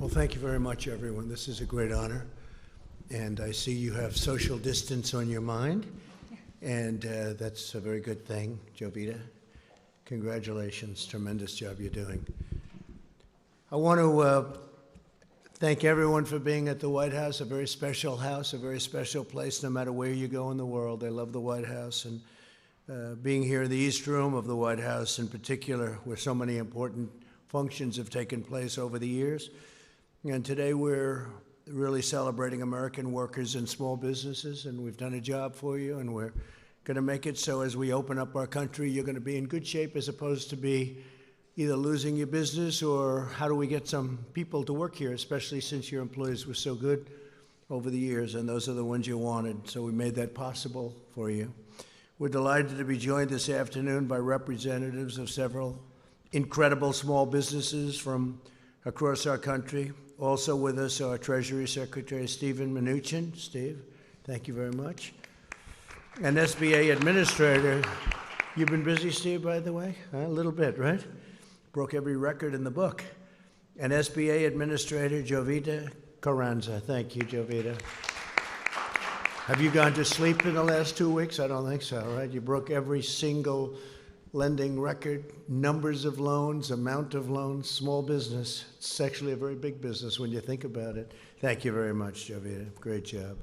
Well, thank you very much, everyone. This is a great honor. And I see you have social distance on your mind, and that's a very good thing. Jovita, congratulations. Tremendous job you're doing. I want to thank everyone for being at the White House, a very special house, a very special place, no matter where you go in the world. I love the White House, and being here in the East Room of the White House in particular, where so many important functions have taken place over the years. And today we're really celebrating American workers and small businesses, and we've done a job for you, and we're going to make it so as we open up our country, you're going to be in good shape as opposed to be either losing your business or how do we get some people to work here, especially since your employees were so good over the years, and those are the ones you wanted. So we made that possible for you. We're delighted to be joined this afternoon by representatives of several incredible small businesses from across our country. Also with us, our Treasury Secretary, Stephen Mnuchin. Steve, thank you very much. And SBA Administrator. You've been busy, Steve, by the way? A little bit, right? Broke every record in the book. And SBA Administrator, Jovita Carranza. Thank you, Jovita. Have you gone to sleep in the last 2 weeks? I don't think so, right? You broke every single lending record, numbers of loans, amount of loans, small business. It's actually a very big business when you think about it. Thank you very much, Jovita. Great job.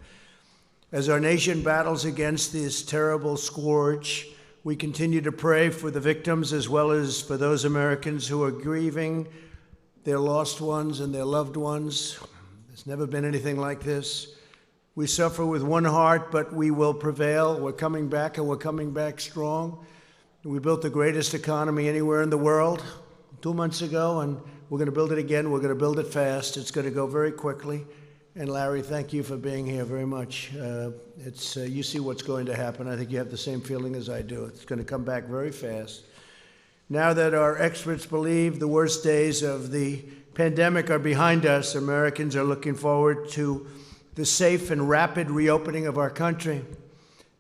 As our nation battles against this terrible scourge, we continue to pray for the victims as well as for those Americans who are grieving their lost ones and their loved ones. There's never been anything like this. We suffer with one heart, but we will prevail. We're coming back, and we're coming back strong. We built the greatest economy anywhere in the world 2 months ago, and we're going to build it again. We're going to build it fast. It's going to go very quickly. And Larry, thank you for being here very much. You see what's going to happen. I think you have the same feeling as I do. It's going to come back very fast. Now that our experts believe the worst days of the pandemic are behind us, Americans are looking forward to the safe and rapid reopening of our country.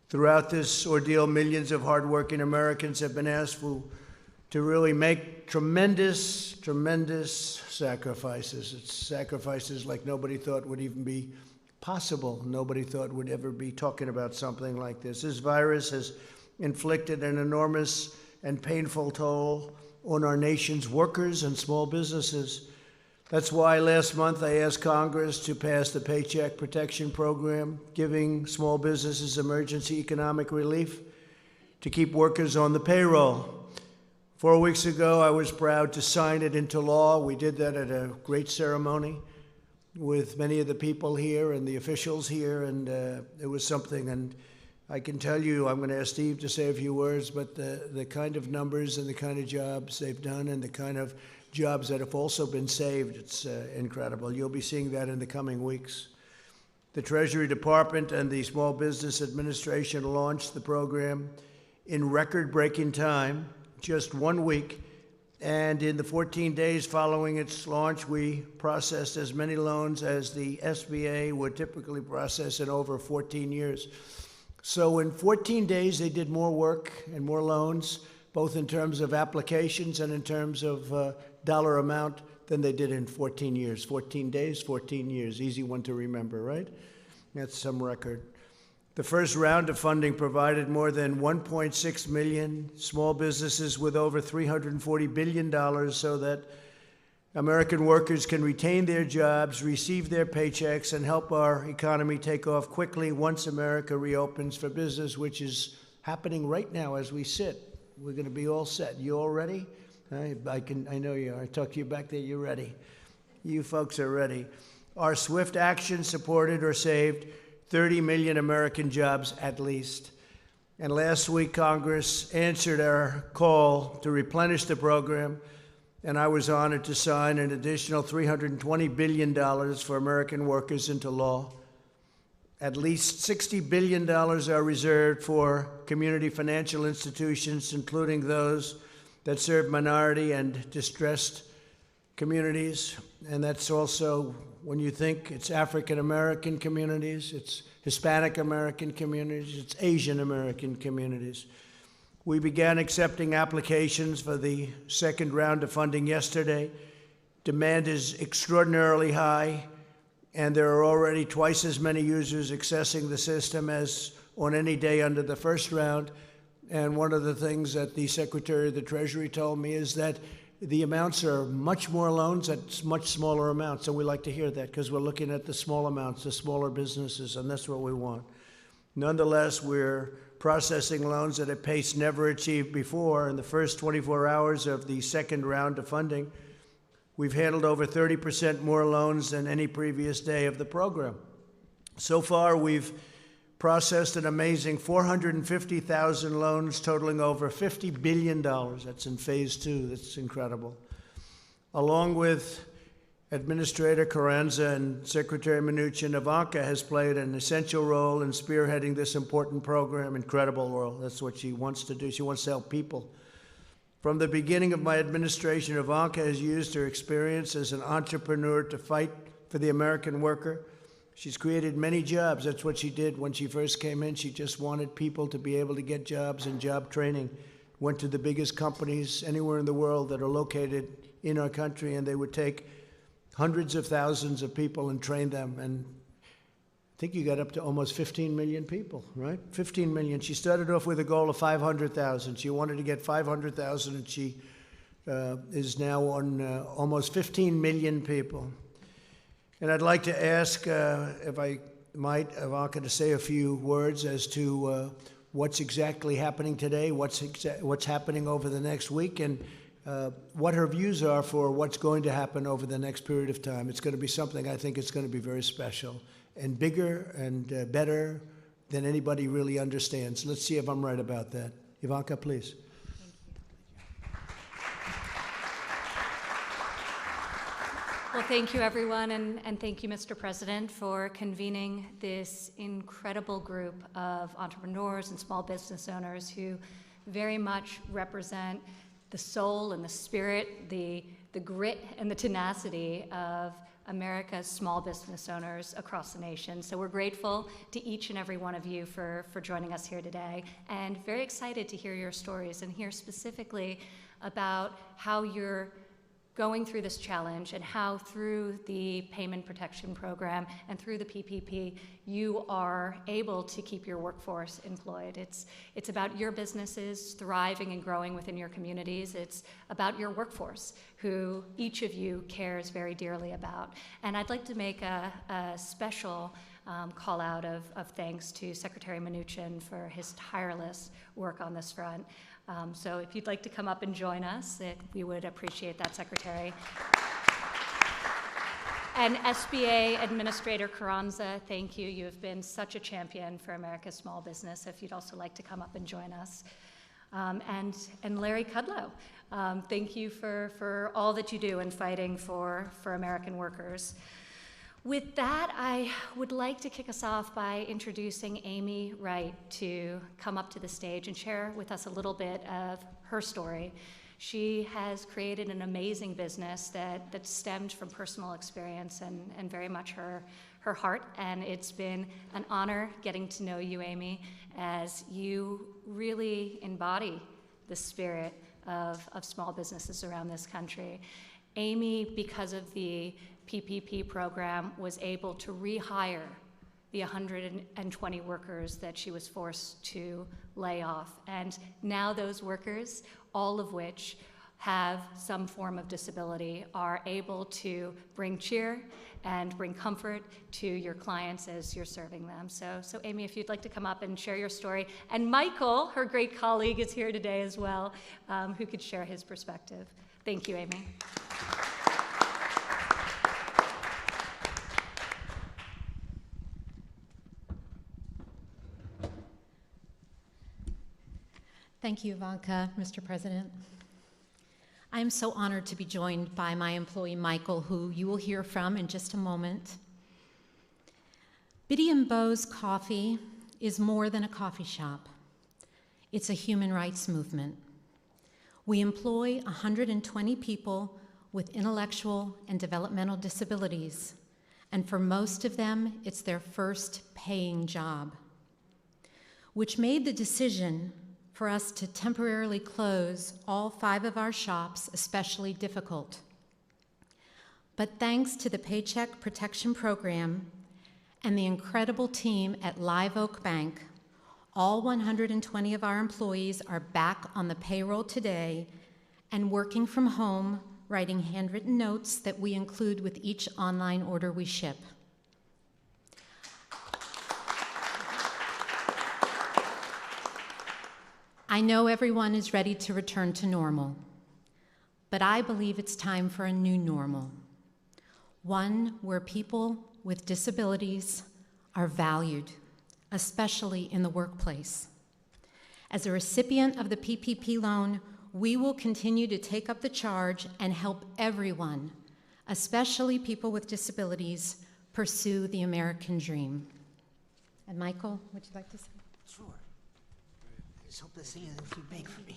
Throughout this ordeal, millions of hardworking Americans have been asked to really make tremendous sacrifices. It's sacrifices like nobody thought would even be possible. Nobody thought would ever be talking about something like this. This virus has inflicted an enormous and painful toll on our nation's workers and small businesses. That's why last month I asked Congress to pass the Paycheck Protection Program, giving small businesses emergency economic relief to keep workers on the payroll. 4 weeks ago, I was proud to sign it into law. We did that at a great ceremony with many of the people here and the officials here, and it was something. And I can tell you, I'm going to ask Steve to say a few words, but the kind of numbers and the kind of jobs they've done and the kind of jobs that have also been saved, it's incredible. You'll be seeing that in the coming weeks. The Treasury Department and the Small Business Administration launched the program in record-breaking time, just 1 week, and in the 14 days following its launch, we processed as many loans as the SBA would typically process in over 14 years. So in 14 days, they did more work and more loans, both in terms of applications and in terms of dollar amount than they did in 14 years. 14 days, 14 years. Easy one to remember, right? That's some record. The first round of funding provided more than 1.6 million small businesses with over $340 billion so that American workers can retain their jobs, receive their paychecks, and help our economy take off quickly once America reopens for business, which is happening right now as we sit. We're going to be all set. You all ready? I know you are. I talked to you back there. You're ready. You folks are ready. Our swift action supported or saved 30 million American jobs at least. And last week, Congress answered our call to replenish the program, and I was honored to sign an additional $320 billion for American workers into law. At least $60 billion are reserved for community financial institutions, including those that serve minority and distressed communities. And that's also, when you think it's African American communities, it's Hispanic American communities, it's Asian American communities. We began accepting applications for the second round of funding yesterday. Demand is extraordinarily high, and there are already twice as many users accessing the system as on any day under the first round. And one of the things that the Secretary of the Treasury told me is that the amounts are much more loans at much smaller amounts. And we like to hear that because we're looking at the small amounts, the smaller businesses, and that's what we want. Nonetheless, we're processing loans at a pace never achieved before. In the first 24 hours of the second round of funding, we've handled over 30% more loans than any previous day of the program. So far, we've processed an amazing 450,000 loans totaling over $50 billion. That's in phase 2. That's incredible. Along with Administrator Carranza and Secretary Mnuchin, Ivanka has played an essential role in spearheading this important program. Incredible role. That's what she wants to do. She wants to help people. From the beginning of my administration, Ivanka has used her experience as an entrepreneur to fight for the American worker. She's created many jobs. That's what she did when she first came in. She just wanted people to be able to get jobs and job training. Went to the biggest companies anywhere in the world that are located in our country, and they would take hundreds of thousands of people and train them. And I think you got up to almost 15 million people, right? 15 million. She started off with a goal of 500,000. She wanted to get 500,000, and she is now on almost 15 million people. And I'd like to ask, if I might, Ivanka, to say a few words as to what's exactly happening today, what's happening over the next week, and what her views are for what's going to happen over the next period of time. It's going to be something I think it's going to be very special and bigger and better than anybody really understands. Let's see if I'm right about that. Ivanka, please. Well, thank you, everyone, and thank you, Mr. President, for convening this incredible group of entrepreneurs and small business owners who very much represent the soul and the spirit, the grit and the tenacity of America's small business owners across the nation. So we're grateful to each and every one of you for joining us here today, and very excited to hear your stories and hear specifically about how you're going through this challenge and how through the Payment Protection Program and through the PPP, you are able to keep your workforce employed. It's about your businesses thriving and growing within your communities. It's about your workforce, who each of you cares very dearly about. And I'd like to make a special call out of thanks to Secretary Mnuchin for his tireless work on this front. So if you'd like to come up and join us, we would appreciate that, Secretary. And SBA Administrator Carranza, thank you. You have been such a champion for America's small business. If you'd also like to come up and join us. And Larry Kudlow, thank you for all that you do in fighting for American workers. With that, I would like to kick us off by introducing Amy Wright to come up to the stage and share with us a little bit of her story. She has created an amazing business that stemmed from personal experience and very much her heart, and it's been an honor getting to know you, Amy, as you really embody the spirit of small businesses around this country. Amy, because of the PPP program, was able to rehire the 120 workers that she was forced to lay off. And now those workers, all of which have some form of disability, are able to bring cheer and bring comfort to your clients as you're serving them. So Amy, if you'd like to come up and share your story. And Michael, her great colleague, is here today as well, who could share his perspective. Thank you, Amy. Thank you, Ivanka, Mr. President. I am so honored to be joined by my employee, Michael, who you will hear from in just a moment. Biddy and Bo's Coffee is more than a coffee shop. It's a human rights movement. We employ 120 people with intellectual and developmental disabilities, and for most of them, it's their first paying job, which made the decision for us to temporarily close all 5 of our shops especially difficult. But thanks to the Paycheck Protection Program and the incredible team at Live Oak Bank, all 120 of our employees are back on the payroll today and working from home, writing handwritten notes that we include with each online order we ship. I know everyone is ready to return to normal, but I believe it's time for a new normal, one where people with disabilities are valued, especially in the workplace. As a recipient of the PPP loan, we will continue to take up the charge and help everyone, especially people with disabilities, pursue the American dream. And Michael, would you like to say? Sure. I just hope this thing isn't too big for me.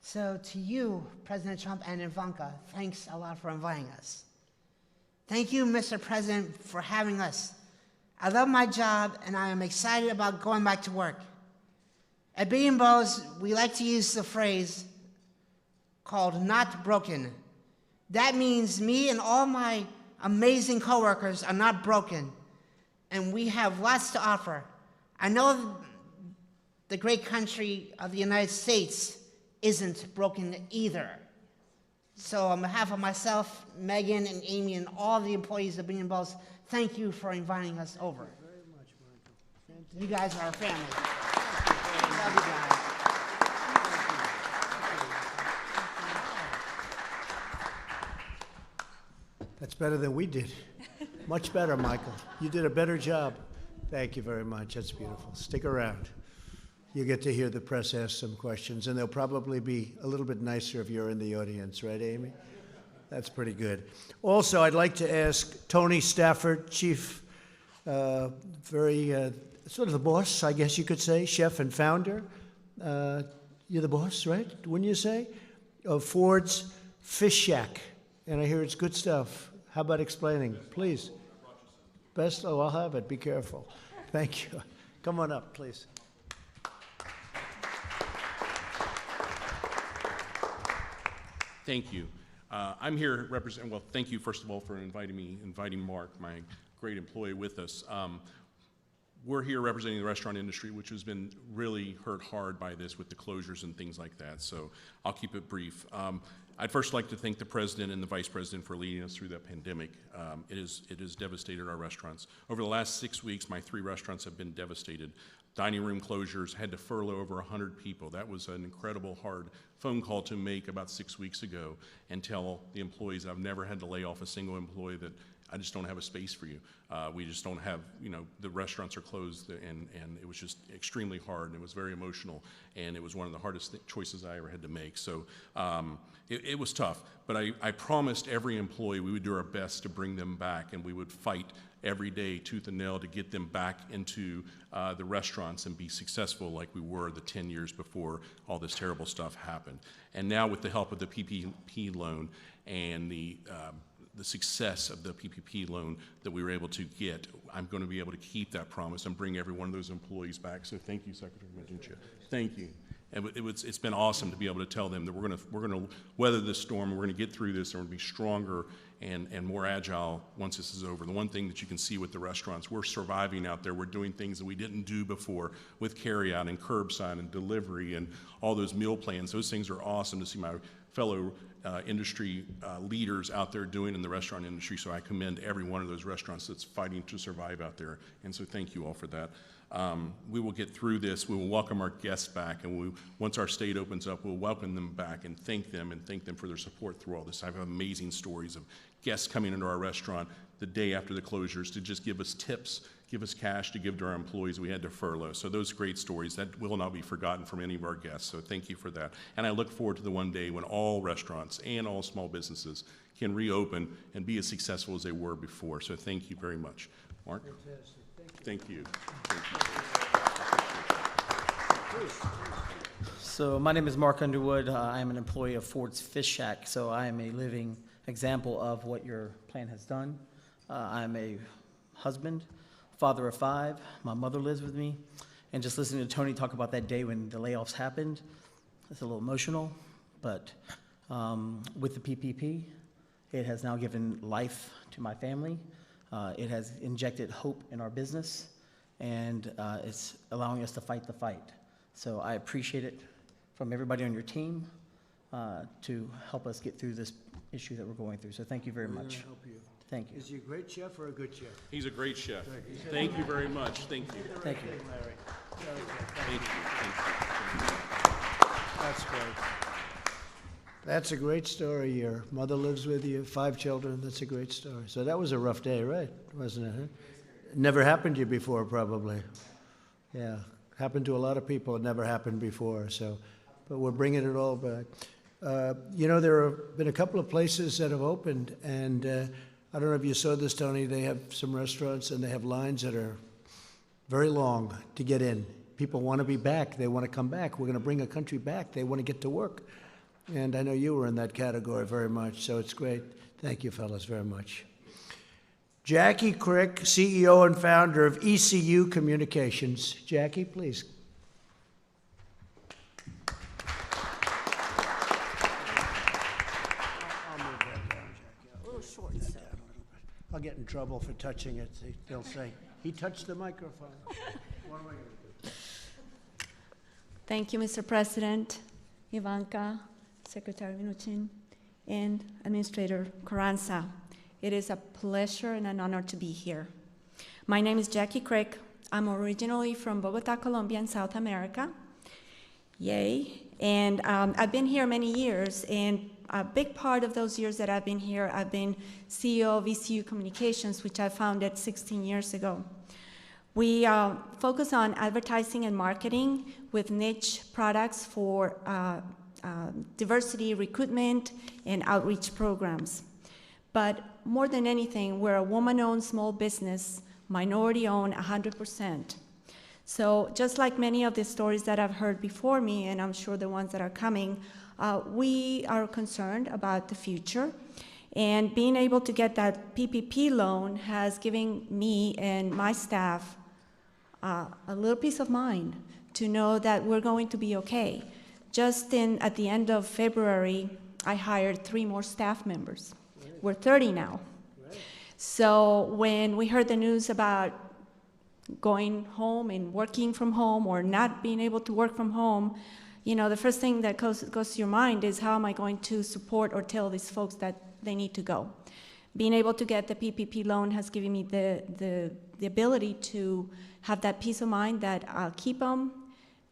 So to you, President Trump and Ivanka, thanks a lot for inviting us. Thank you, Mr. President, for having us. I love my job, and I am excited about going back to work. At B&Bose, we like to use the phrase called not broken. That means me and all my amazing coworkers are not broken, and we have lots to offer. I know the great country of the United States isn't broken either. So on behalf of myself, Megan, and Amy, and all the employees of B&Bose, thank you for inviting us over. Thank you very much, Michael. You guys are our family. Love you guys. That's better than we did. Much better, Michael. You did a better job. Thank you very much. That's beautiful. Stick around. You get to hear the press ask some questions, and they'll probably be a little bit nicer if you're in the audience, right, Amy? That's pretty good. Also, I'd like to ask Tony Stafford, Chief, sort of the boss, I guess you could say, chef and founder. You're the boss, right? Wouldn't you say? Of Ford's Fish Shack. And I hear it's good stuff. How about explaining, please? Best? Oh, I'll have it. Be careful. Thank you. Come on up, please. Thank you. I'm here representing, well, thank you, first of all, for inviting Mark, my great employee, with us. We're here representing the restaurant industry, which has been really hurt hard by this with the closures and things like that, so I'll keep it brief. I'd first like to thank the President and the Vice President for leading us through that pandemic. It has devastated our restaurants. Over the last 6 weeks, my 3 restaurants have been devastated. Dining room closures, had to furlough over 100 people. That was an incredible hard phone call to make about 6 weeks ago and tell the employees I've never had to lay off a single employee that I just don't have a space for you. We just don't have, the restaurants are closed, and it was just extremely hard, and it was very emotional, and it was one of the hardest choices I ever had to make. So it was tough, but I promised every employee we would do our best to bring them back, and we would fight every day, tooth and nail, to get them back into the restaurants and be successful like we were the 10 years before all this terrible stuff happened. And now with the help of the PPP loan and the success of the PPP loan that we were able to get, I'm going to be able to keep that promise and bring every one of those employees back. So thank you, Secretary Maducha. Thank you. And it's been awesome to be able to tell them that we're going to weather this storm, we're going to get through this, and we're going to be stronger and more agile once this is over. The one thing that you can see with the restaurants, we're surviving out there. We're doing things that we didn't do before with carryout and curbside and delivery and all those meal plans. Those things are awesome to see my fellow industry leaders out there doing in the restaurant industry. So I commend every one of those restaurants that's fighting to survive out there. And so thank you all for that. We will get through this. We will welcome our guests back, and once our state opens up, we'll welcome them back and thank them for their support through all this. I have amazing stories of guests coming into our restaurant the day after the closures to just give us tips, give us cash to give to our employees we had to furlough. So those great stories, that will not be forgotten from any of our guests. So thank you for that. And I look forward to the one day when all restaurants and all small businesses can reopen and be as successful as they were before. So thank you very much. Mark? Fantastic. Thank you. So my name is Mark Underwood. I am an employee of Ford's Fish Shack, so I am a living example of what your plan has done. I'm a husband, father of 5. My mother lives with me. And just listening to Tony talk about that day when the layoffs happened, it's a little emotional. But with the PPP It has now given life to my family. It has injected hope in our business, and it's allowing us to fight the fight. So I appreciate it from everybody on your team to help us get through this issue that we're going through. So thank you very much. Help you. Thank you. Is he a great chef or a good chef? He's a great chef. Thank you very much. Thank you. Thank you. Larry. Thank you. Thank you. That's great. That's a great story. Your mother lives with you, 5 children. That's a great story. So that was a rough day, right? Wasn't it? Huh? Never happened to you before, probably. Yeah, happened to a lot of people. It never happened before. So, but we're bringing it all back. You know, there have been a couple of places that have opened, and I don't know if you saw this, Tony. They have some restaurants, and they have lines that are very long to get in. People want to be back. They want to come back. We're going to bring a country back. They want to get to work. And I know you were in that category very much, so it's great. Thank you, fellas, very much. Jackie Crick, CEO and founder of ECU Communications. Jackie, please. I'll move that down, Jackie. A little short, so. I'll get in trouble for touching it. They'll say, he touched the microphone. What am I going to do? Thank you, Mr. President, Ivanka, Secretary Mnuchin, and Administrator Carranza. It is a pleasure and an honor to be here. My name is Jackie Crick. I'm originally from Bogota, Colombia, in South America. Yay. And I've been here many years, and a big part of those years that I've been here, I've been CEO of ECU Communications, which I founded 16 years ago. We focus on advertising and marketing with niche products for diversity recruitment and outreach programs. But more than anything, we're a woman-owned small business, minority-owned 100%. So just like many of the stories that I've heard before me, and I'm sure the ones that are coming, we are concerned about the future. And being able to get that PPP loan has given me and my staff a little peace of mind to know that we're going to be okay. Just at the end of February, I hired 3 more staff members. We're 30 now. So when we heard the news about going home and working from home or not being able to work from home, you know, the first thing that goes to your mind is, how am I going to support or tell these folks that they need to go? Being able to get the PPP loan has given me the ability to have that peace of mind that I'll keep them,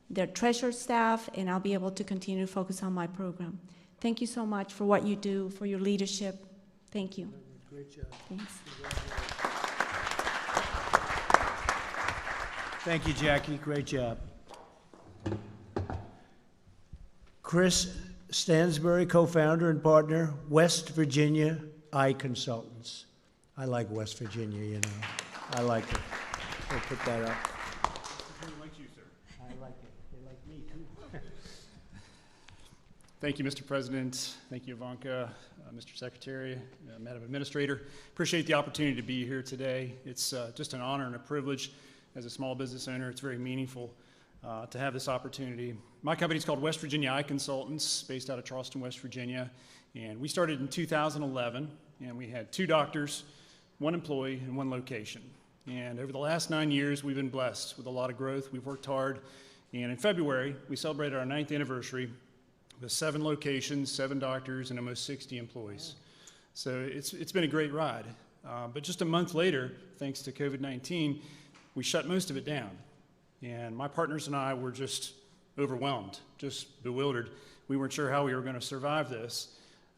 their treasured staff, and I'll be able to continue to focus on my program. Thank you so much for what you do, for your leadership. Thank you. Great job. Thanks. Thank you, Jackie. Great job. Chris Stansbury, co-founder and partner, West Virginia Eye Consultants. I like West Virginia, you know. I like it. We'll put that up. They like you, sir. I like it. They like me, too. Thank you, Mr. President. Thank you, Ivanka, Mr. Secretary, Madam Administrator. Appreciate the opportunity to be here today. It's just an honor and a privilege as a small business owner. It's very meaningful to have this opportunity. My company is called West Virginia Eye Consultants, based out of Charleston, West Virginia. And we started in 2011, and we had 2 doctors, 1 employee, and 1 location. And over the last 9 years, we've been blessed with a lot of growth. We've worked hard. And in February, we celebrated our 9th anniversary with 7 locations, 7 doctors, and almost 60 employees. So it's been a great ride. But just a month later, thanks to COVID-19, we shut most of it down. And my partners and I were just overwhelmed, just bewildered. We weren't sure how we were going to survive this.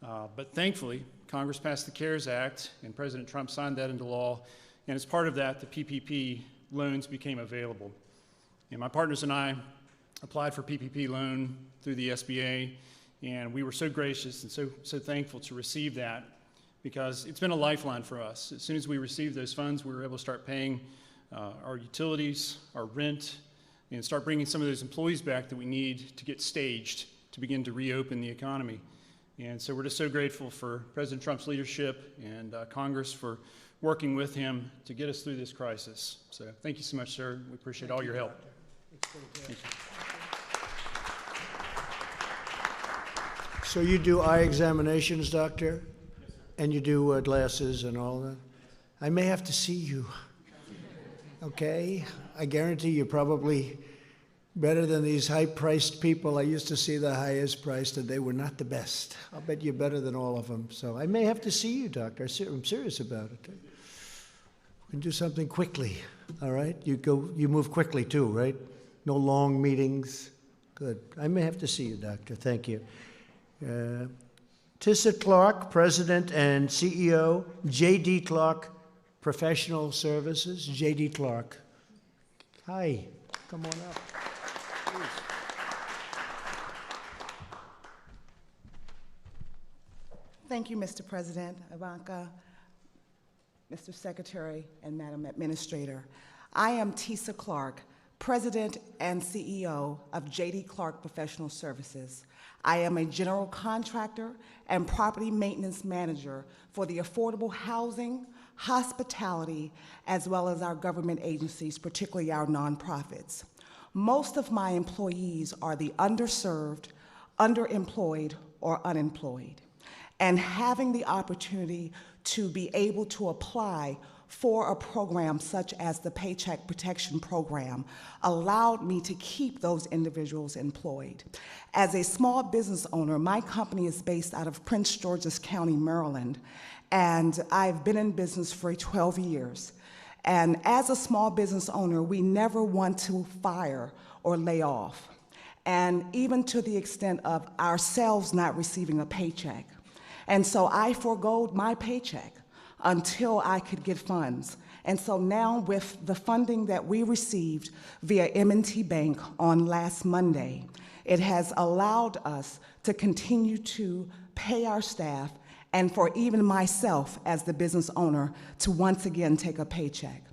But thankfully, Congress passed the CARES Act, and President Trump signed that into law. And as part of that, the PPP loans became available. And my partners and I applied for PPP loan through the SBA, and we were so gracious and so thankful to receive that, because it's been a lifeline for us. As soon as we received those funds, we were able to start paying our utilities, our rent, and start bringing some of those employees back that we need to get staged to begin to reopen the economy. And so we're just so grateful for President Trump's leadership and Congress for working with him to get us through this crisis. So thank you so much, sir. We appreciate all your help. Thank you. So you do eye examinations, doctor? Yes, sir. And you do glasses and all that? I may have to see you. Okay? I guarantee you're probably better than these high-priced people. I used to see the highest priced, and they were not the best. I'll bet you're better than all of them. So I may have to see you, doctor. I'm serious about it. We can do something quickly, all right? You move quickly too, right? No long meetings. Good. I may have to see you, doctor. Thank you. Tissa Clark, President and CEO, J.D. Clark Professional Services. J.D. Clark. Hi. Come on up. Please. Thank you, Mr. President, Ivanka, Mr. Secretary, and Madam Administrator. I am Tissa Clark, President and CEO of J.D. Clark Professional Services. I am a general contractor and property maintenance manager for the affordable housing, hospitality, as well as our government agencies, particularly our nonprofits. Most of my employees are the underserved, underemployed, or unemployed. And having the opportunity to be able to apply for a program such as the Paycheck Protection Program allowed me to keep those individuals employed. As a small business owner, my company is based out of Prince George's County, Maryland, and I've been in business for 12 years. And as a small business owner, we never want to fire or lay off, and even to the extent of ourselves not receiving a paycheck. And so I forgoed my paycheck until I could get funds. And so now with the funding that we received via M&T Bank on last Monday, it has allowed us to continue to pay our staff and for even myself as the business owner to once again take a paycheck.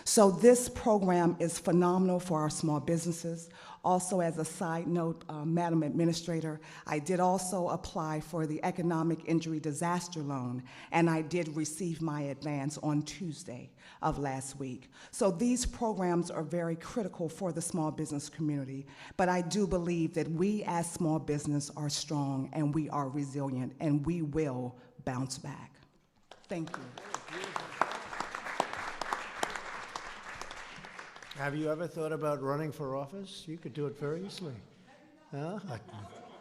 So this program is phenomenal for our small businesses. Also, as a side note, Madam Administrator, I did also apply for the Economic Injury Disaster Loan, and I did receive my advance on Tuesday of last week. So these programs are very critical for the small business community, but I do believe that we as small business are strong and we are resilient and we will bounce back. Thank you. Have you ever thought about running for office? You could do it very easily. Huh?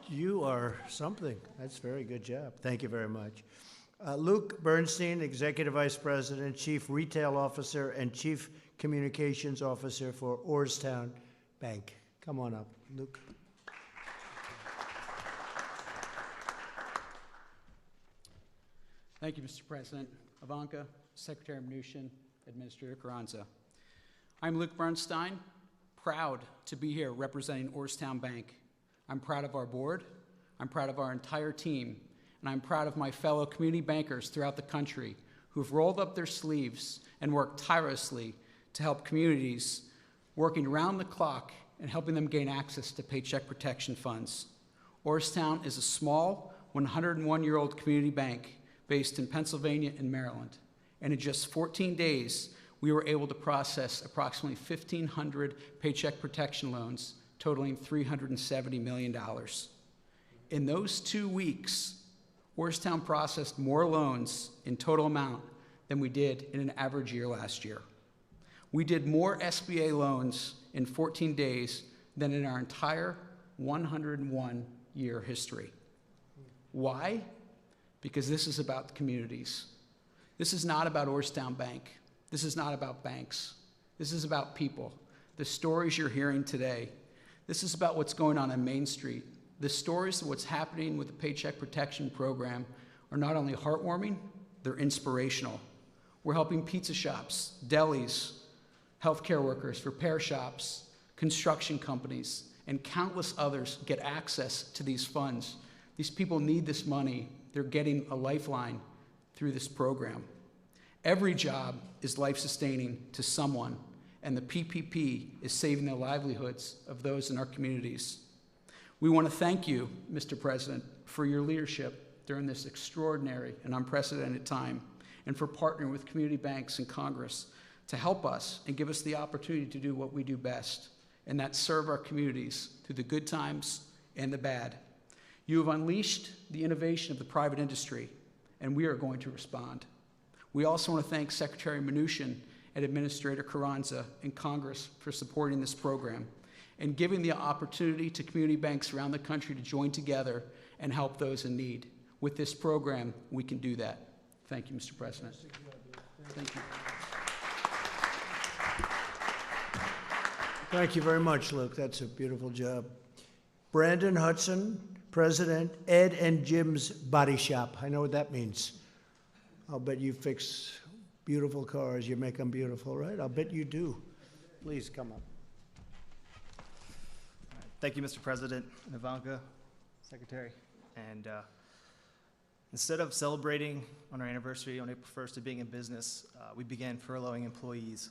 You are something. That's a very good job. Thank you very much. Luke Bernstein, Executive Vice President, Chief Retail Officer, and Chief Communications Officer for Orrstown Bank. Come on up, Luke. Thank you, Mr. President. Ivanka, Secretary Mnuchin, Administrator Carranza. I'm Luke Bernstein, proud to be here representing Orrstown Bank. I'm proud of our board, I'm proud of our entire team, and I'm proud of my fellow community bankers throughout the country who've rolled up their sleeves and worked tirelessly to help communities working around the clock and helping them gain access to paycheck protection funds. Orrstown is a small 101-year-old community bank based in Pennsylvania and Maryland, and in just 14 days, we were able to process approximately 1,500 paycheck protection loans totaling $370 million. In those 2 weeks, Orrstown processed more loans in total amount than we did in an average year last year. We did more SBA loans in 14 days than in our entire 101-year history. Why? Because this is about the communities. This is not about Orrstown Bank. This is not about banks. This is about people. The stories you're hearing today, this is about what's going on Main Street. The stories of what's happening with the Paycheck Protection Program are not only heartwarming, they're inspirational. We're helping pizza shops, delis, healthcare workers, repair shops, construction companies, and countless others get access to these funds. These people need this money. They're getting a lifeline through this program. Every job is life-sustaining to someone, and the PPP is saving the livelihoods of those in our communities. We want to thank you, Mr. President, for your leadership during this extraordinary and unprecedented time, and for partnering with community banks and Congress to help us and give us the opportunity to do what we do best, and that's serve our communities through the good times and the bad. You have unleashed the innovation of the private industry and we are going to respond. We also want to thank Secretary Mnuchin and Administrator Carranza and Congress for supporting this program and giving the opportunity to community banks around the country to join together and help those in need. With this program, we can do that. Thank you, Mr. President. Thank you. Thank you very much, Luke. That's a beautiful job. Brandon Hudson, President, Ed and Jim's Body Shop. I know what that means. I'll bet you fix beautiful cars. You make them beautiful, right? I'll bet you do. Please come up. Thank you, Mr. President, and Ivanka, Secretary. And instead of celebrating on our anniversary on April 1st of being in business, we began furloughing employees.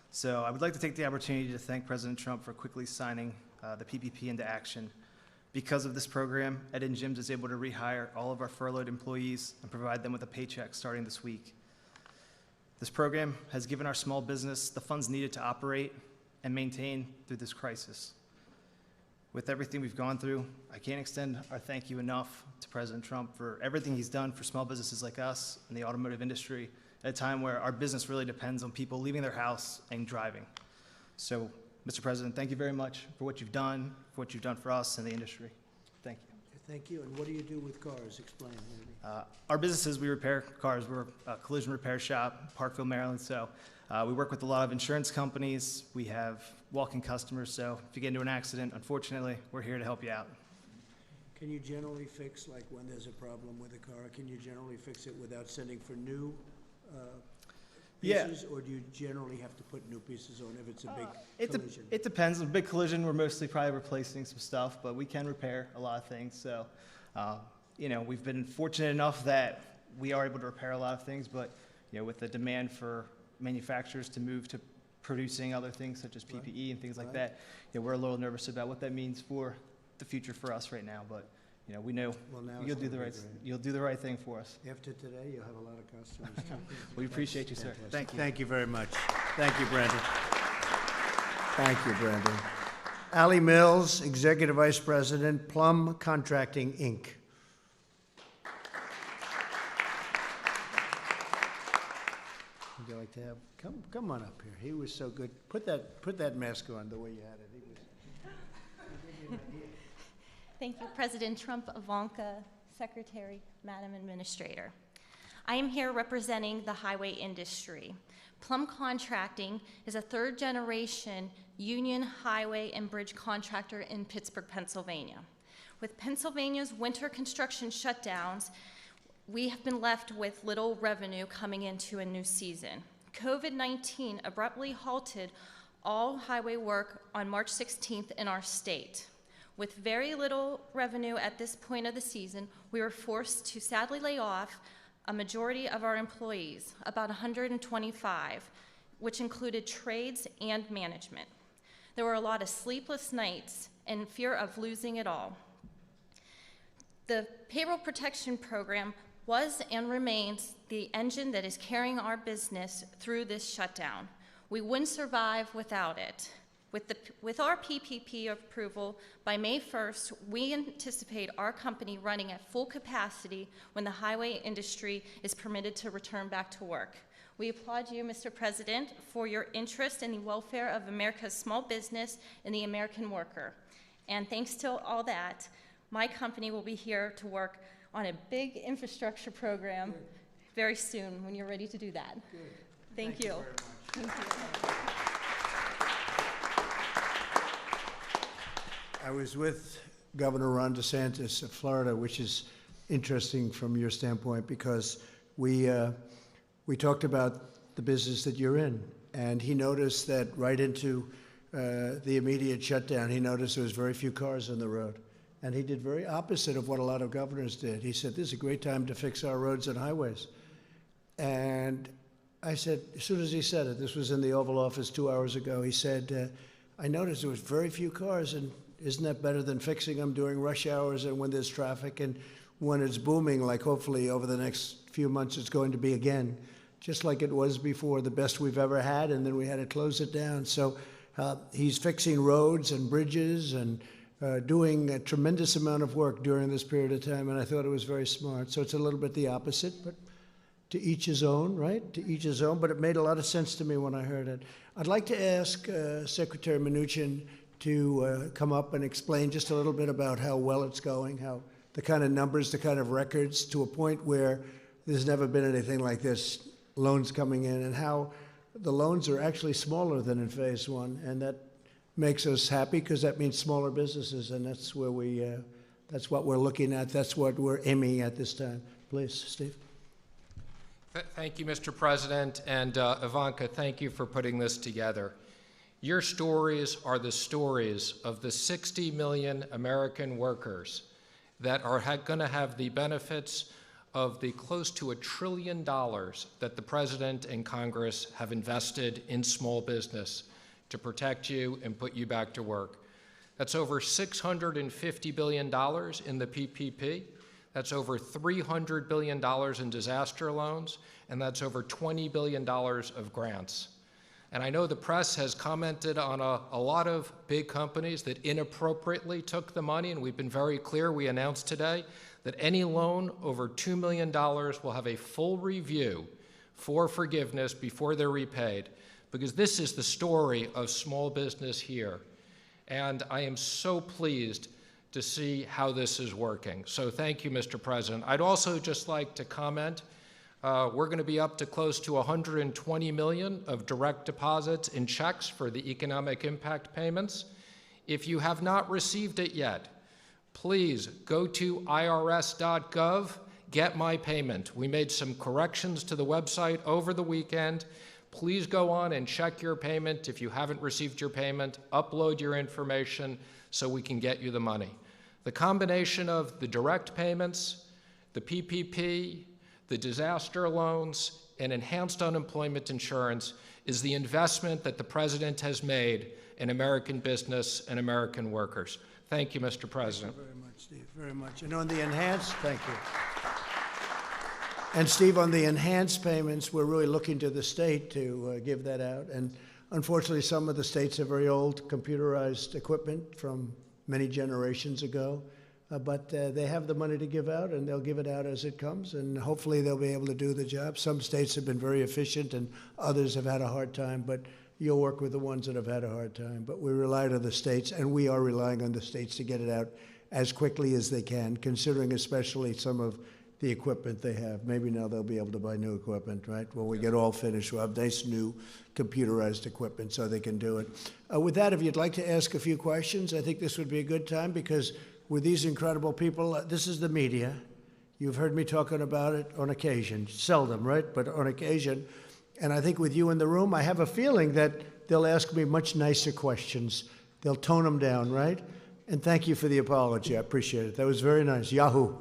So I would like to take the opportunity to thank President Trump for quickly signing the PPP into action. Because of this program, Ed and Jim's is able to rehire all of our furloughed employees and provide them with a paycheck starting this week. This program has given our small business the funds needed to operate and maintain through this crisis. With everything we've gone through, I can't extend our thank you enough to President Trump for everything he's done for small businesses like us in the automotive industry at a time where our business really depends on people leaving their house and driving. So, Mr. President, thank you very much for what you've done for us and the industry. Thank you. Thank you. And what do you do with cars? Explain, maybe. Our businesses, we repair cars. We're a collision repair shop, Parkville, Maryland. So we work with a lot of insurance companies. We have walk-in customers. So if you get into an accident, unfortunately, we're here to help you out. Can you generally fix, like when there's a problem with a car, can you generally fix it without sending for new pieces? Or do you generally have to put new pieces on if it's a big collision? It depends. A big collision, we're mostly probably replacing some stuff, but we can repair a lot of things. So, we've been fortunate enough that we are able to repair a lot of things, but, with the demand for manufacturers to move to producing other things such as PPE and things like that, we're a little nervous about what that means for the future for us right now. But, we know you'll do the right thing for us. After today, you'll have a lot of customers. We appreciate you, sir. Fantastic. Thank you. Thank you very much. Thank you, Brandon. Thank you, Brandon. Allie Mills, Executive Vice President, Plum Contracting, Inc. Would you like to have, come on up here. He was so good. Put that mask on the way you had it. Thank you, President Trump, Ivanka, Secretary, Madam Administrator. I am here representing the highway industry. Plum Contracting is a third-generation union highway and bridge contractor in Pittsburgh, Pennsylvania. With Pennsylvania's winter construction shutdowns, we have been left with little revenue coming into a new season. COVID-19 abruptly halted all highway work on March 16th in our state. With very little revenue at this point of the season, we were forced to sadly lay off a majority of our employees, about 125, which included trades and management. There were a lot of sleepless nights and fear of losing it all. The Payroll Protection Program was and remains the engine that is carrying our business through this shutdown. We wouldn't survive without it. With our PPP approval, by May 1st, we anticipate our company running at full capacity when the highway industry is permitted to return back to work. We applaud you, Mr. President, for your interest in the welfare of America's small business and the American worker. And thanks to all that, my company will be here to work on a big infrastructure program very soon when you're ready to do that. Good. Thank you. Very much. Thank you. I was with Governor Ron DeSantis of Florida, which is interesting from your standpoint because we talked about the business that you're in, and he noticed that right into the immediate shutdown, he noticed there was very few cars on the road, and he did very opposite of what a lot of governors did. He said, "This is a great time to fix our roads and highways," and I said, as soon as he said it, this was in the Oval Office 2 hours ago, he said, "I noticed there was very few cars, and isn't that better than fixing them during rush hours and when there's traffic and when it's booming, like hopefully over the next few months it's going to be again, just like it was before, the best we've ever had, and then we had to close it down." So he's fixing roads and bridges and doing a tremendous amount of work during this period of time, and I thought it was very smart. So it's a little bit the opposite, but to each his own, right? To each his own, but it made a lot of sense to me when I heard it. I'd like to ask Secretary Mnuchin to come up and explain just a little bit about how well it's going, how the kind of numbers, the kind of records, to a point where there's never been anything like this, loans coming in, and how the loans are actually smaller than in phase one, and that makes us happy because that means smaller businesses, and that's where that's what we're looking at, that's what we're aiming at this time. Please, Steve. Thank you, Mr. President, and Ivanka, thank you for putting this together. Your stories are the stories of the 60 million American workers that are going to have the benefits of the close to $1 trillion that the President and Congress have invested in small business to protect you and put you back to work. That's over $650 billion in the PPP. That's over $300 billion in disaster loans, and that's over $20 billion of grants. And I know the press has commented on a lot of big companies that inappropriately took the money, and we've been very clear. We announced today that any loan over $2 million will have a full review for forgiveness before they're repaid, because this is the story of small business here. And I am so pleased to see how this is working. So thank you, Mr. President. I'd also just like to comment, we're going to be up to close to 120 million of direct deposits in checks for the economic impact payments. If you have not received it yet, please go to irs.gov, get my payment. We made some corrections to the website over the weekend. Please go on and check your payment. If you haven't received your payment, upload your information so we can get you the money. The combination of the direct payments, the PPP, the disaster loans, and enhanced unemployment insurance is the investment that the President has made in American business and American workers. Thank you, Mr. President. Thank you very much, Steve, very much. And on the enhanced, thank you. And Steve, on the enhanced payments, we're really looking to the state to give that out. And unfortunately, some of the states have very old computerized equipment from many generations ago. But they have the money to give out, and they'll give it out as it comes, and hopefully they'll be able to do the job. Some states have been very efficient, and others have had a hard time, but you'll work with the ones that have had a hard time. But we rely on the states, and we are relying on the states to get it out as quickly as they can, considering especially some of the equipment they have. Maybe now they'll be able to buy new equipment, right? When we get all finished, we'll have nice new computerized equipment so they can do it. With that, if you'd like to ask a few questions, I think this would be a good time, because with these incredible people, this is the media. You've heard me talking about it on occasion, seldom, right? But on occasion. And I think with you in the room, I have a feeling that they'll ask me much nicer questions. They'll tone them down, right? And thank you for the apology. I appreciate it. That was very nice. Yahoo.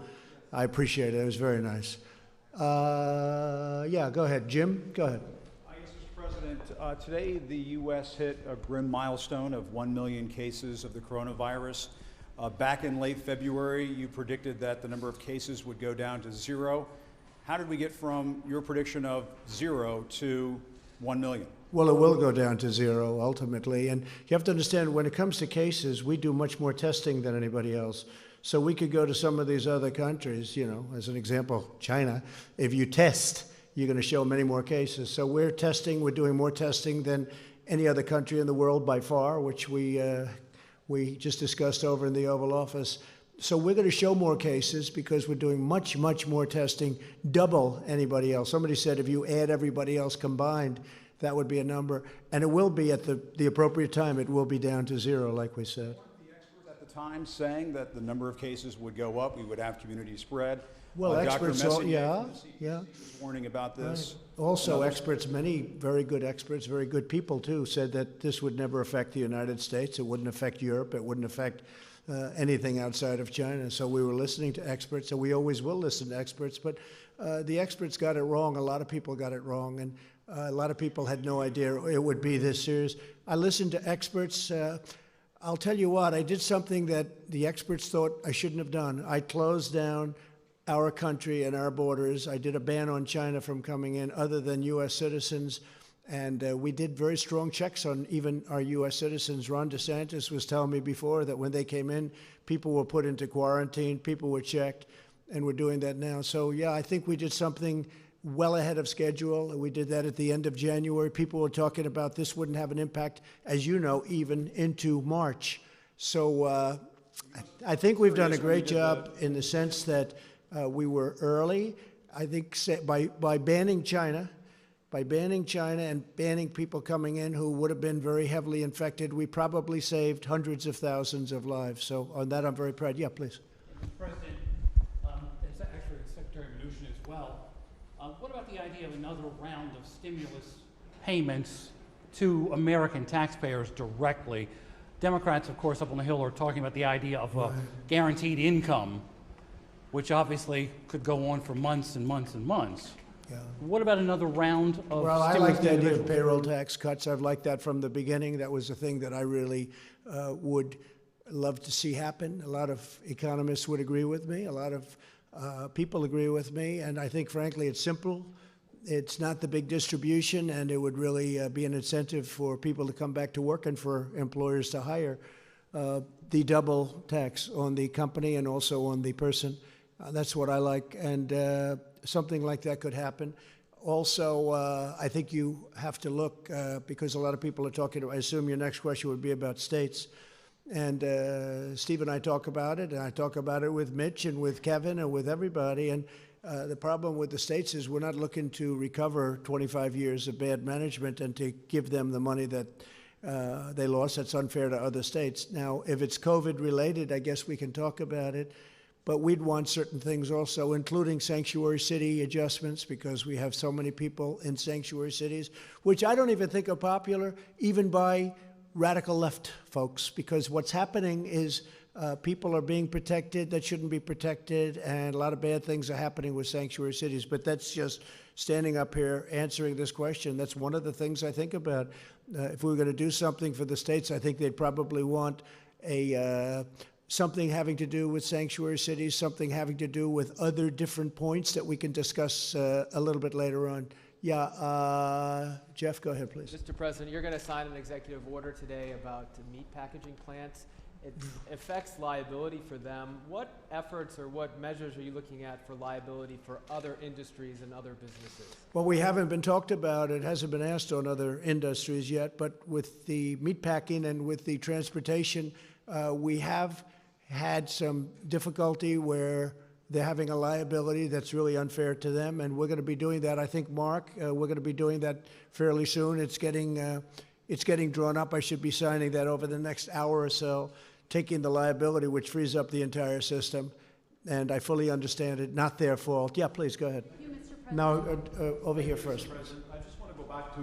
I appreciate it. It was very nice. Yeah, go ahead. Jim, go ahead. Yes, Mr. President. Today, the U.S. hit a grim milestone of 1 million cases of the coronavirus. Back in late February, you predicted that the number of cases would go down to 0. How did we get from your prediction of 0 to 1 million? Well, it will go down to 0 ultimately. And you have to understand, when it comes to cases, we do much more testing than anybody else. So we could go to some of these other countries, you know, as an example, China. If you test, you're going to show many more cases. So we're doing more testing than any other country in the world by far, which we just discussed over in the Oval Office. So we're going to show more cases because we're doing much, much more testing, double anybody else. Somebody said if you add everybody else combined, that would be a number. And it will be at the appropriate time, it will be down to 0, like we said. Weren't the experts at the time saying that the number of cases would go up, we would have community spread? Well, experts, yeah. Warning about this. Right. Also, experts, many very good experts, very good people too, said that this would never affect the United States. It wouldn't affect Europe. It wouldn't affect anything outside of China. So we were listening to experts, and we always will listen to experts. But the experts got it wrong. A lot of people got it wrong, and a lot of people had no idea it would be this serious. I listened to experts. I'll tell you what, I did something that the experts thought I shouldn't have done. I closed down our country and our borders. I did a ban on China from coming in other than U.S. citizens. And we did very strong checks on even our U.S. citizens. Ron DeSantis was telling me before that when they came in, people were put into quarantine, people were checked, and we're doing that now. So, yeah, I think we did something well ahead of schedule. We did that at the end of January. People were talking about this wouldn't have an impact, as you know, even into March. So I think we've done a great job in the sense that we were early. I think by banning China, and banning people coming in who would have been very heavily infected, we probably saved hundreds of thousands of lives. So on that, I'm very proud. Yeah, please. Mr. President, it's actually Secretary Mnuchin as well. What about the idea of another round of stimulus payments to American taxpayers directly? Democrats, of course, up on the Hill are talking about the idea of a guaranteed income, which obviously could go on for months and months and months. Yeah. What about another round of Well, I stimulus like the idea of individuals? payroll tax cuts. I've liked that from the beginning. That was a thing that I really would love to see happen. A lot of economists would agree with me. A lot of people agree with me. And I think, frankly, it's simple. It's not the big distribution, and it would really be an incentive for people to come back to work and for employers to hire. The double tax on the company and also on the person. That's what I like. And something like that could happen. Also, I think you have to look, because a lot of people are talking, I assume your next question would be about states. And Steve and I talk about it, and I talk about it with Mitch and with Kevin and with everybody. And the problem with the states is we're not looking to recover 25 years of bad management and to give them the money that they lost. That's unfair to other states. Now, if it's COVID related, I guess we can talk about it. But we'd want certain things also, including sanctuary city adjustments, because we have so many people in sanctuary cities, which I don't even think are popular, even by radical left folks, because what's happening is people are being protected that shouldn't be protected, and a lot of bad things are happening with sanctuary cities. But that's just standing up here answering this question. That's one of the things I think about. If we were going to do something for the states, I think they'd probably want something having to do with sanctuary cities, something having to do with other different points that we can discuss a little bit later on. Yeah, Jeff, go ahead, please. Mr. President, you're going to sign an executive order today about meat packaging plants. It affects liability for them. What efforts or what measures are you looking at for liability for other industries and other businesses? Well, we haven't been talked about. It hasn't been asked on other industries yet, but with the meatpacking and with the transportation, we have had some difficulty where they're having a liability that's really unfair to them, and we're going to be doing that. I think, Mark, we're going to be doing that fairly soon. It's getting drawn up. I should be signing that over the next hour or so, taking the liability, which frees up the entire system, and I fully understand it. Not their fault. Yeah, please go ahead. Thank you, Mr. President. No, over here first. Mr. President, I just want to go back to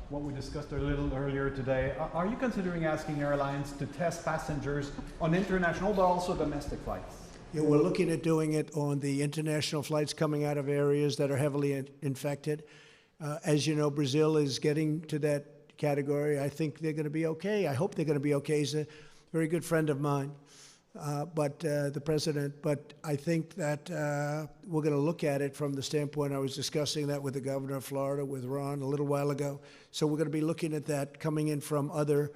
what we discussed a little earlier today. Are you considering asking airlines to test passengers on international but also domestic flights? Yeah, we're looking at doing it on the international flights coming out of areas that are heavily infected. As you know, Brazil is getting to that category. I think they're going to be okay. I hope they're going to be okay. He's a very good friend of mine, the president. But I think that we're going to look at it from the standpoint, I was discussing that with the governor of Florida, with Ron, a little while ago. So we're going to be looking at that coming in from other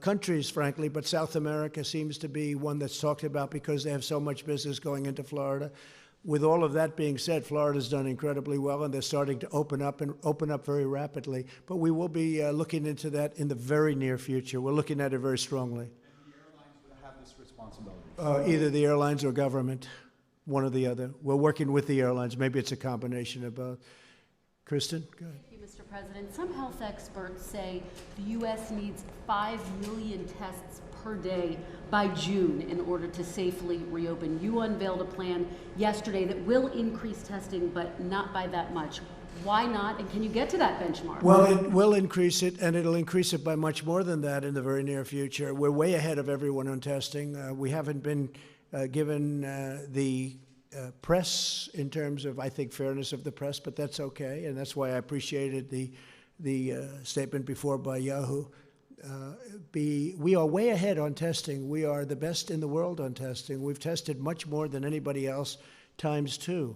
countries, frankly, but South America seems to be one that's talked about because they have so much business going into Florida. With all of that being said, Florida's done incredibly well, and they're starting to open up very rapidly. But we will be looking into that in the very near future. We're looking at it very strongly. And the airlines will have this responsibility? Either the airlines or government, one or the other. We're working with the airlines. Maybe it's a combination of both. Kristen, go ahead. Thank you, Mr. President. Some health experts say the U.S. needs 5 million tests per day by June in order to safely reopen. You unveiled a plan yesterday that will increase testing, but not by that much. Why not? And can you get to that benchmark? Well, it will increase it, and it'll increase it by much more than that in the very near future. We're way ahead of everyone on testing. We haven't been given the press in terms of, I think, fairness of the press, but that's okay, and that's why I appreciated the statement before by Yahoo. We are way ahead on testing. We are the best in the world on testing. We've tested much more than anybody else, times 2.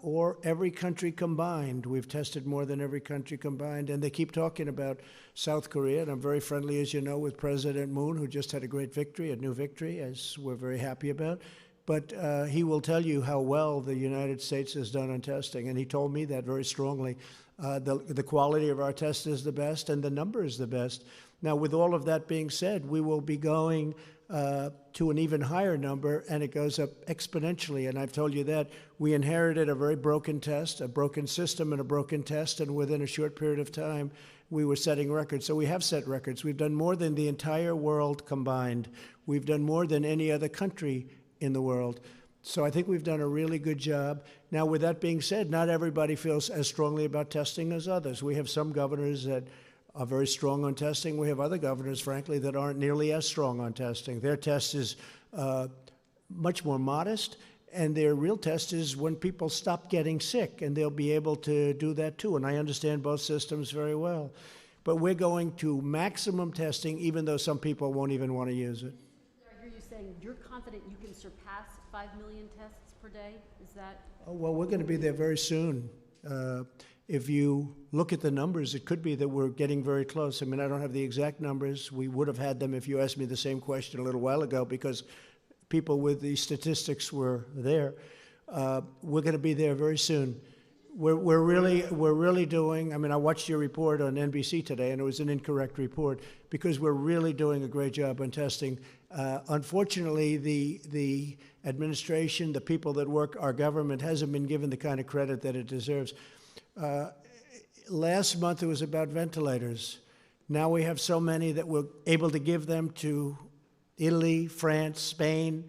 or every country combined. We've tested more than every country combined, and they keep talking about South Korea, and I'm very friendly, as you know, with President Moon, who just had a great victory, a new victory, as we're very happy about. But he will tell you how well the United States has done on testing, and he told me that very strongly. The quality of our test is the best, and the number is the best. Now, with all of that being said, we will be going to an even higher number, and it goes up exponentially. And I've told you that. We inherited a very broken test, a broken system and a broken test, and within a short period of time, we were setting records. So we have set records. We've done more than the entire world combined. We've done more than any other country in the world. So I think we've done a really good job. Now, with that being said, not everybody feels as strongly about testing as others. We have some governors that are very strong on testing. We have other governors, frankly, that aren't nearly as strong on testing. Their test is much more modest, and their real test is when people stop getting sick, and they'll be able to do that too. And I understand both systems very well. But we're going to maximum testing, even though some people won't even want to use it. I hear you saying you're confident you can surpass 5 million tests per day? Is that? Oh, well, we're going to be there very soon. If you look at the numbers, it could be that we're getting very close. I mean, I don't have the exact numbers. We would have had them if you asked me the same question a little while ago, because people with the statistics were there. We're going to be there very soon. We're really doing, I mean, I watched your report on NBC today, and it was an incorrect report, because we're really doing a great job on testing. Unfortunately, the administration, the people that work our government, hasn't been given the kind of credit that it deserves. Last month it was about ventilators. Now we have so many that we're able to give them to Italy, France, Spain.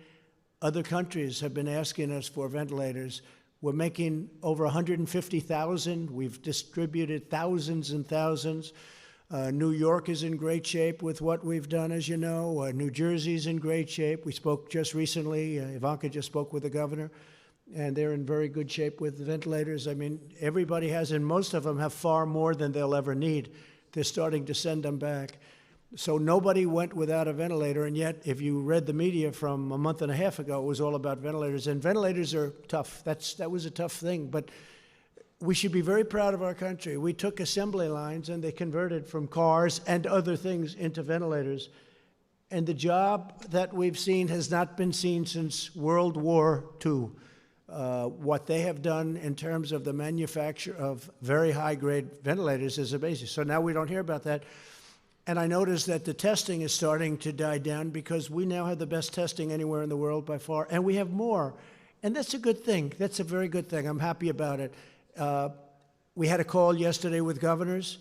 Other countries have been asking us for ventilators. We're making over 150,000. We've distributed thousands and thousands. New York is in great shape with what we've done, as you know. New Jersey's in great shape. We spoke just recently. Ivanka just spoke with the governor, and they're in very good shape with the ventilators. I mean, everybody has, and most of them have far more than they'll ever need. They're starting to send them back. So nobody went without a ventilator, and yet if you read the media from a month and a half ago, it was all about ventilators. And ventilators are tough. That was a tough thing, but we should be very proud of our country. We took assembly lines, and they converted from cars and other things into ventilators. And the job that we've seen has not been seen since World War II. What they have done in terms of the manufacture of very high-grade ventilators is amazing. So now we don't hear about that. And I noticed that the testing is starting to die down, because we now have the best testing anywhere in the world by far, and we have more. And that's a good thing. That's a very good thing. I'm happy about it. We had a call yesterday with governors,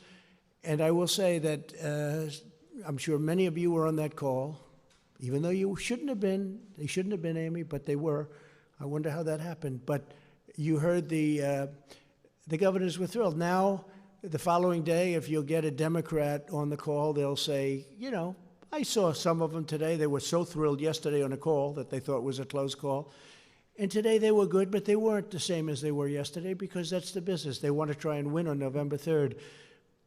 and I will say that I'm sure many of you were on that call, even though you shouldn't have been. They shouldn't have been, Amy, but they were. I wonder how that happened. But you heard the governors were thrilled. Now, the following day, if you'll get a Democrat on the call, they'll say, you know, I saw some of them today. They were so thrilled yesterday on a call that they thought was a close call. And today they were good, but they weren't the same as they were yesterday, because that's the business. They want to try and win on November 3rd.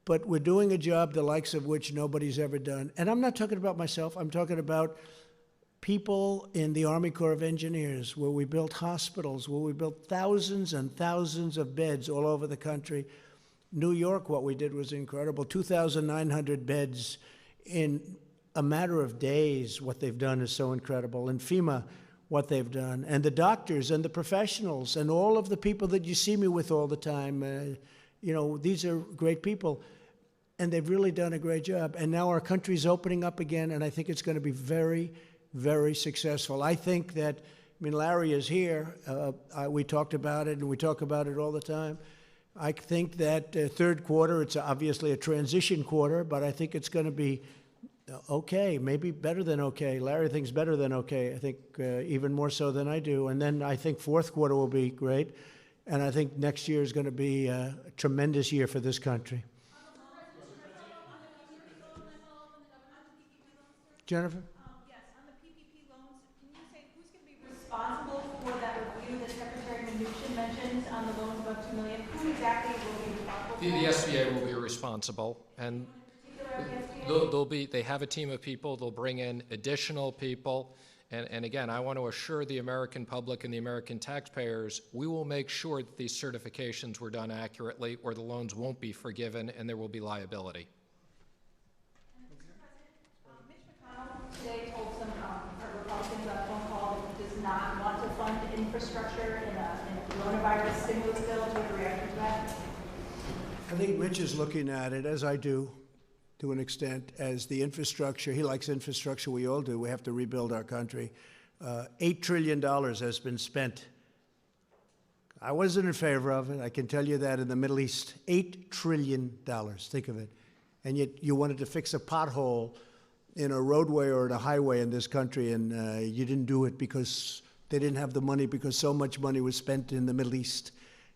But we're doing a job the likes of which nobody's ever done. And I'm not talking about myself. I'm talking about people in the Army Corps of Engineers, where we built hospitals, where we built thousands and thousands of beds all over the country. New York, what we did was incredible. 2,900 beds in a matter of days. What they've done is so incredible. And FEMA, what they've done. And the doctors and the professionals and all of the people that you see me with all the time. You know, these are great people. And they've really done a great job. And now our country's opening up again, and I think it's going to be very, very successful. I think that, I mean, Larry is here. We talked about it, and we talk about it all the time. I think that third quarter, it's obviously a transition quarter, but I think it's going to be okay, maybe better than okay. Larry thinks better than okay, I think even more so than I do. And then I think fourth quarter will be great. And I think next year is going to be a tremendous year for this country. Jennifer? Yes, on the PPP loans, can you say who's going to be responsible for that review that Secretary Mnuchin mentioned on the loans above $2 million? Who exactly will be responsible for The SBA will be responsible, and they have a team of people. They'll bring in additional people, And again, I want to assure the American public and the American taxpayers, we will make sure that these certifications were done accurately, or the loans won't be forgiven and there will be liability. Mitch McConnell today told some Republicans on a phone call that he does not want to fund infrastructure in a coronavirus stimulus bill. Do you have a reaction to that? I think Mitch is looking at it, as I do, to an extent, as the infrastructure. He likes infrastructure. We all do. We have to rebuild our country. $8 trillion has been spent. I wasn't in favor of it. I can tell you that in the Middle East. $8 trillion. Think of it. And yet you wanted to fix a pothole in a roadway or in a highway in this country, and you didn't do it because they didn't have the money, because so much money was spent in the Middle East.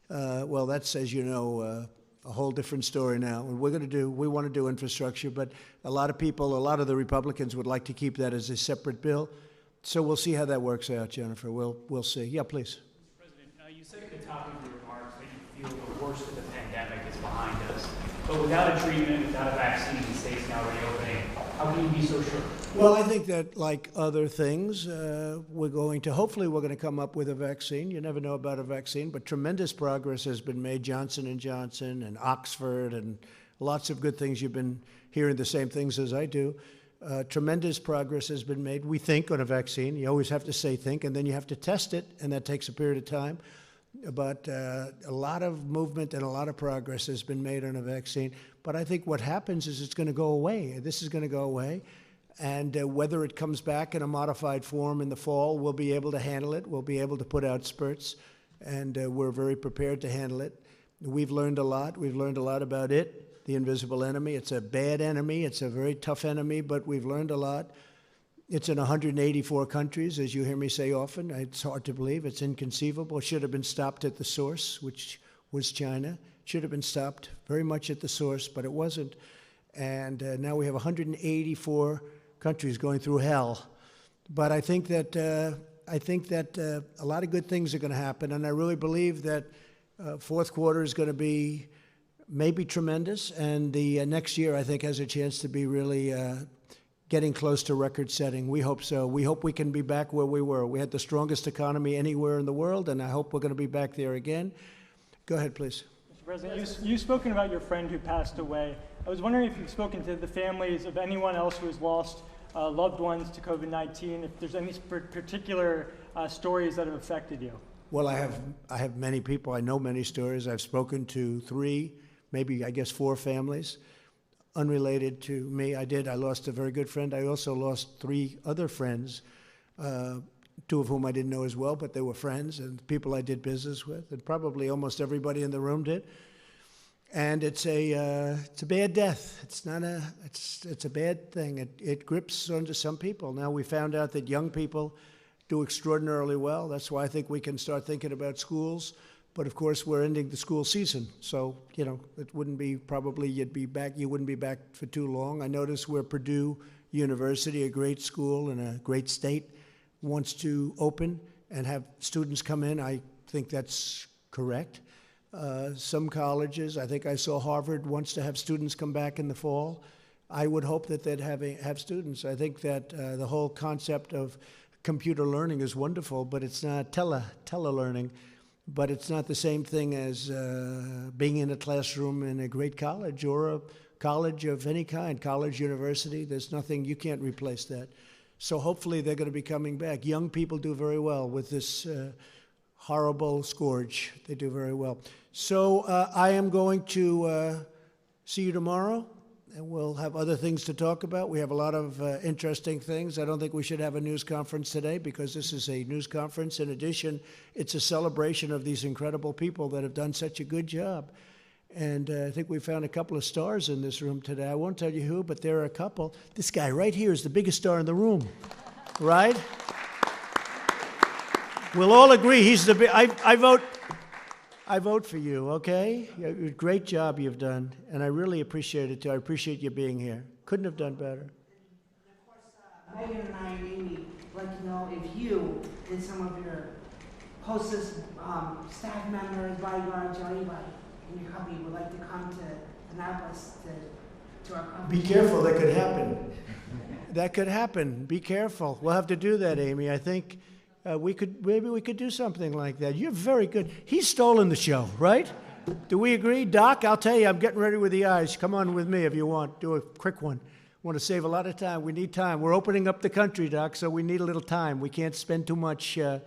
Well, that's, as you know, a whole different story now. And we want to do infrastructure, but a lot of people, a lot of the Republicans would like to keep that as a separate bill. So we'll see how that works out, Jennifer. We'll see. Yeah, please. Mr. President, you said at the top of your remarks that you feel the worst of the pandemic is behind us. But without a treatment, without a vaccine, the state's now reopening. How can you be so sure? Well, I think that, like other things, hopefully we're going to come up with a vaccine. You never know about a vaccine, but tremendous progress has been made. Johnson & Johnson and Oxford and lots of good things. You've been hearing the same things as I do. Tremendous progress has been made, we think, on a vaccine. You always have to say think, and then you have to test it, and that takes a period of time. But a lot of movement and a lot of progress has been made on a vaccine. But I think what happens is it's going to go away. This is going to go away. And whether it comes back in a modified form in the fall, we'll be able to handle it. We'll be able to put out spurts, and we're very prepared to handle it. We've learned a lot. We've learned a lot about it, the invisible enemy. It's a bad enemy. It's a very tough enemy, but we've learned a lot. It's in 184 countries, as you hear me say often. It's hard to believe. It's inconceivable. It should have been stopped at the source, which was China. It should have been stopped very much at the source, but it wasn't. And now we have 184 countries going through hell. But I think that a lot of good things are going to happen, and I really believe that fourth quarter is going to be maybe tremendous, and the next year I think has a chance to be really getting close to record setting. We hope so. We hope we can be back where we were. We had the strongest economy anywhere in the world, and I hope we're going to be back there again. Go ahead, please. Mr. President, you've spoken about your friend who passed away. I was wondering if you've spoken to the families of anyone else who has lost loved ones to COVID-19, if there's any particular stories that have affected you. Well, I have many people. I know many stories. I've spoken to 3, maybe I guess 4 families unrelated to me. I lost a very good friend. I also lost 3 other friends, 2 of whom I didn't know as well, but they were friends and people I did business with, and probably almost everybody in the room did. And it's a bad death. It's a bad thing. It grips onto some people. Now we found out that young people do extraordinarily well. That's why I think we can start thinking about schools. But of course, we're ending the school season, so it wouldn't be you wouldn't be back for too long. I noticed where Purdue University, a great school in a great state, wants to open and have students come in. I think that's correct. Some colleges, I think I saw Harvard wants to have students come back in the fall. I would hope that they'd have students. I think that the whole concept of computer learning is wonderful, but it's not tele-learning. But it's not the same thing as being in a classroom in a great college or a college of any kind, college, university. There's nothing, you can't replace that. So hopefully they're going to be coming back. Young people do very well with this horrible scourge. They do very well. So I am going to see you tomorrow, and we'll have other things to talk about. We have a lot of interesting things. I don't think we should have a news conference today because this is a news conference. In addition, it's a celebration of these incredible people that have done such a good job. And I think we found a couple of stars in this room today. I won't tell you who, but there are a couple. This guy right here is the biggest star in the room, right? We'll all agree he's the big. I vote for you, okay? Great job you've done, and I really appreciate it, too. I appreciate you being here. Couldn't have done better. Of course, Megan and I and Amy would like to know if you and some of your hostess staff members, bodyguards, or anybody in your company would like to come to Annapolis to our Be careful, that could happen. That could happen. Be careful. We'll have to do that, Amy. I think maybe we could do something like that. You're very good. He's stolen the show, right? Do we agree? Doc, I'll tell you, I'm getting ready with the eyes. Come on with me if you want. Do a quick one. Want to save a lot of time. We need time. We're opening up the country, Doc, so we need a little time. We can't spend too much. I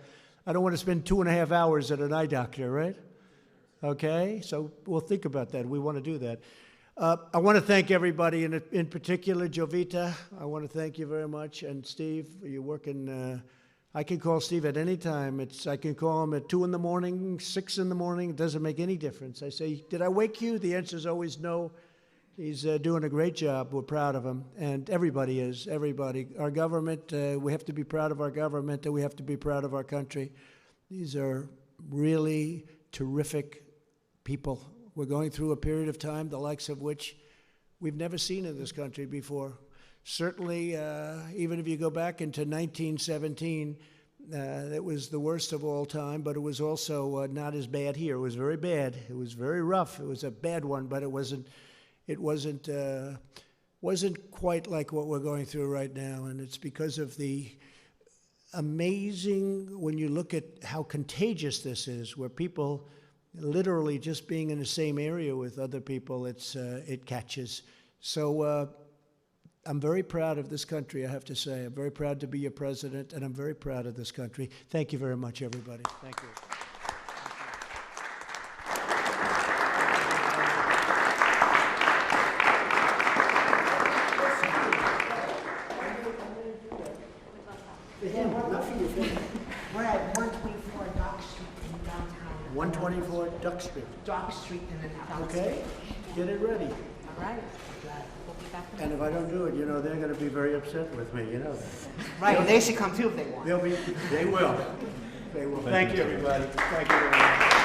don't want to spend 2.5 hours at an eye doctor, right? Okay, so we'll think about that. We want to do that. I want to thank everybody, in particular, Jovita. I want to thank you very much. And Steve, you're working. I can call Steve at any time. I can call him at 2 in the morning, 6 in the morning. It doesn't make any difference. I say, did I wake you? The answer is always no. He's doing a great job. We're proud of him. And everybody is, everybody. Our government, we have to be proud of our government, and we have to be proud of our country. These are really terrific people. We're going through a period of time, the likes of which we've never seen in this country before. Certainly, even if you go back into 1917, that was the worst of all time, but it was also not as bad here. It was very bad. It was very rough. It was a bad one, but it wasn't quite like what we're going through right now. And it's because of the amazing, when you look at how contagious this is, where people literally just being in the same area with other people, it catches. So I'm very proud of this country, I have to say. I'm very proud to be your president, and I'm very proud of this country. Thank you very much, everybody. Thank you. We're at 124 Dock Street in downtown. 124 Duck Street. Dock Street in the downtown. Okay, get it ready. All right. We'll be back. And if I don't do it, you know, they're going to be very upset with me, you know that. Right, and they should come too if they want. They will. They will. Thank you, everybody. Thank you very much.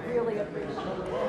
Really appreciate it.